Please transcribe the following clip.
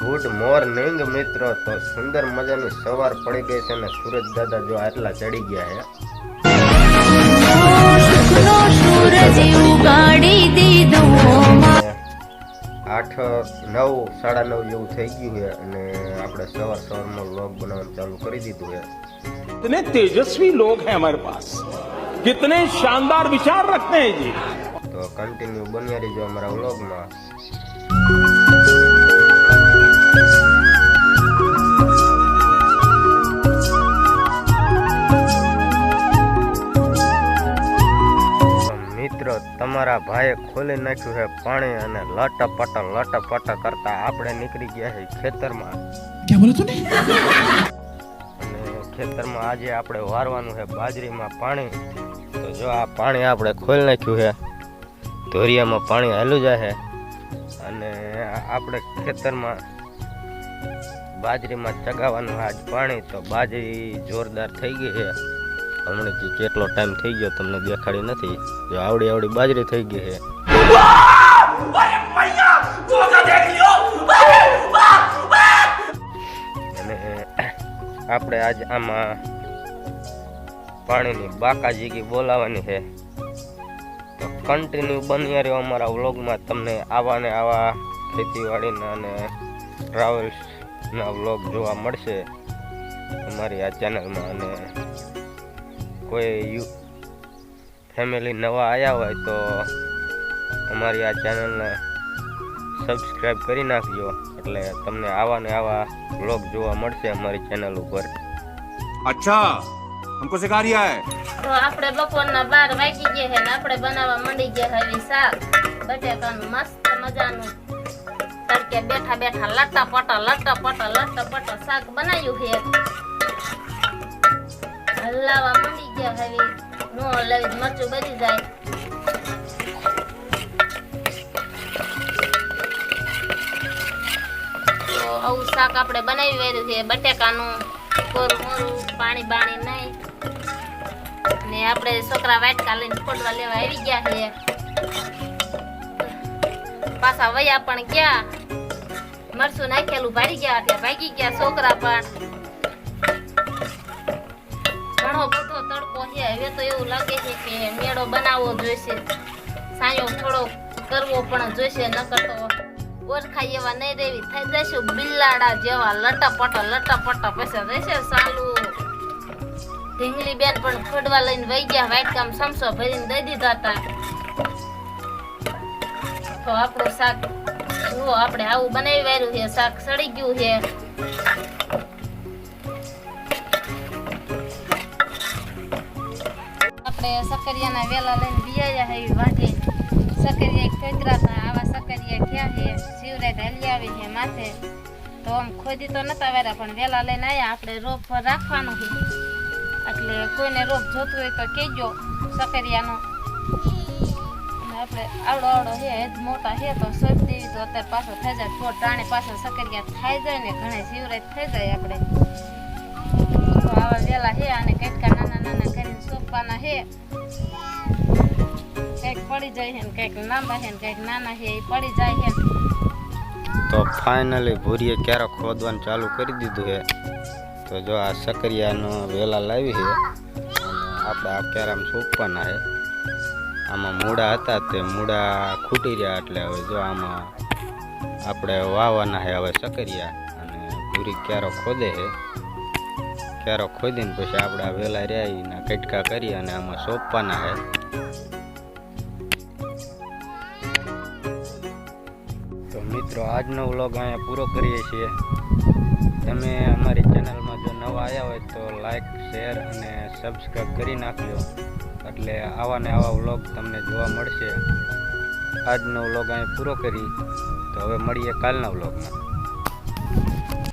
Good morning મિત્રો। તો સુંદર મજાની સવાર પડી ગઈ છે ને સૂરજ દાદા જો આટલા ચડી ગયા છે। 8-9 9:30 જેવું થઈ ગયું છે અને આપણે સવારમાં વ્લોગ બનાવવાનું ચાલુ કરી દીધું છે। कितने तेजस्वी लोग हैं हमारे पास, कितने शानदार विचार रखते हैं जी। तो कंटिन्यू बनिया रहिजो हमारा व्लॉगમાં। મિત્રો તમારા ભાઈએ ખોલી નાખ્યું છે પાણી અને લટપટ કરતા આપણે નીકળી ગયા છે ખેતરમાં। क्या बोला तूने? ખેતરમાં આજે આપણે વારવાનું છે બાજરીમાં પાણી। તો જો આ પાણી આપણે ખોલી નાખ્યું છે, ધોરિયામાં પાણી હાલ્યું જાય છે અને આપણે ખેતરમાં બાજરીમાં ચગાવવાનું આજ પાણી। તો બાજરી જોરદાર થઈ ગઈ છે, હમણાં કેટલો ટાઈમ થઈ ગયો તમને દેખાડી નથી। જો આવડી બાજરી થઈ ગઈ છે અને આપણે આજ આમાં પાણીની બાકાજીકી બોલાવવાની છે। તો કન્ટિન્યુ બન્યા રહ્યો અમારા વ્લોગમાં। તમને આવા ને આવા ખેતીવાડીના અને ટ્રાવેલ્સના વ્લોગ જોવા મળશે અમારી આ ચેનલમાં। અને કોઈ ફેમિલી નવા આવ્યા હોય તો અમારી આ ચેનલને સબસ્ક્રાઈબ કરી નાખજો, એટલે તમને આવા ને આવા વ્લોગ જોવા મળશે અમારી ચેનલ ઉપર। अच्छा, हमको सिखा रिया है। તો આપણે બપોરના 12 વાગી ગયા છે ને આપણે બનાવવા માંડી ગયા હવે શાક બટેકાનું મસ્ત મજાનું તડકે બેઠા લટપટ શાક બનાવ્યું છે। હલાવા માંડી ગયા હવે નો હલાવી મરચું બળી જાય। તો આવું શાક આપણે બનાવી વાળ્યું છે બટેકાનું, કોરું મોરું પાણી બાણી નહીં ને આપણે છોકરા વાટકા લઈને ફોડવા લેવા આવી ગયા છે। પાછા વયા પણ ગયા, મરચું નાખેલું ભારી ગયા એટલે ભાગી ગયા છોકરા પણ। ઘણો બધો તડકો છે, હવે તો એવું લાગે છે કે મેળો બનાવવો જોઈશે, સાયો થોડો કરવો પણ જોઈશે, નકર તો ઓરખાઈ એવા નહીં રેવી થઈ જશું બિલાડા જેવા લટપટ પછી રહેશે સાલું। ઢીંગલી બેન પણ ખોડવા લઈને વહી ગયા, વાટકામ સમસો ભરીને દઈ દીધા હતા। તો આપણું શાક જુઓ આપણે આવું બનાવી વાળ્યું છે, શાક સડી ગયું છે। આપણે સકરિયાના વેલા લઈને બિયાયા છે વાઢી, સકરિયા ખોદરા હતા, આવા સકરિયા ક્યાં છે શિવરાત હાલી આવી છે માથે। તો આમ ખોદી તો નતા વાર્યા પણ વેલા લઈને આવ્યા। આપણે રોપ રાખવાનું છે, એટલે કોઈને રોપ જોતું હોય તો કહેજો સકરિયાનો। આપણે આવડો છે જ મોટા છે તો સબ દેવી તો અત્યારે પાછો થઈ જાય, થોડ ટાણે પાછો સકરિયા થઈ જાય ને ઘણા શિવરાત થઈ જાય આપણે। તો આવા વેલા છે અને કટકા નાના કરીને સોંપવાના છે, કંઈક પડી જાય છે ને કંઈક લાંબા છે ને કંઈક નાના છે એ પડી જાય છે। તો ફાઇનલી ભૂરીએ ક્યારે ખોદવાનું ચાલુ કરી દીધું છે। તો જો આ સકરિયાનો વેલા લાવી છે, આપણે આ ક્યારામાં સોંપવાના છે। આમાં મૂળા હતા તે મૂળા ખૂટી રહ્યા, એટલે હવે જો આમાં આપણે વાવવાના છે હવે સકરિયા। અને ભૂરી ક્યારો ખોદે છે, ક્યારો ખોદીને પછી આપણે આ વેલા રહ્યા એના કટકા કરી અને આમાં સોંપવાના છે। તો મિત્રો આજનો વ્લોગ અહીંયા પૂરો કરીએ છીએ। તમે અમારી ચેનલમાં જો નવા આવ્યા હોય તો લાઈક, શેર અને સબસ્ક્રાઈબ કરી નાખજો, એટલે આવા ને આવા વ્લોગ તમને જોવા મળશે। આજનો વ્લોગ અહીંયા પૂરો કરી, તો હવે મળીએ કાલના વ્લોગમાં।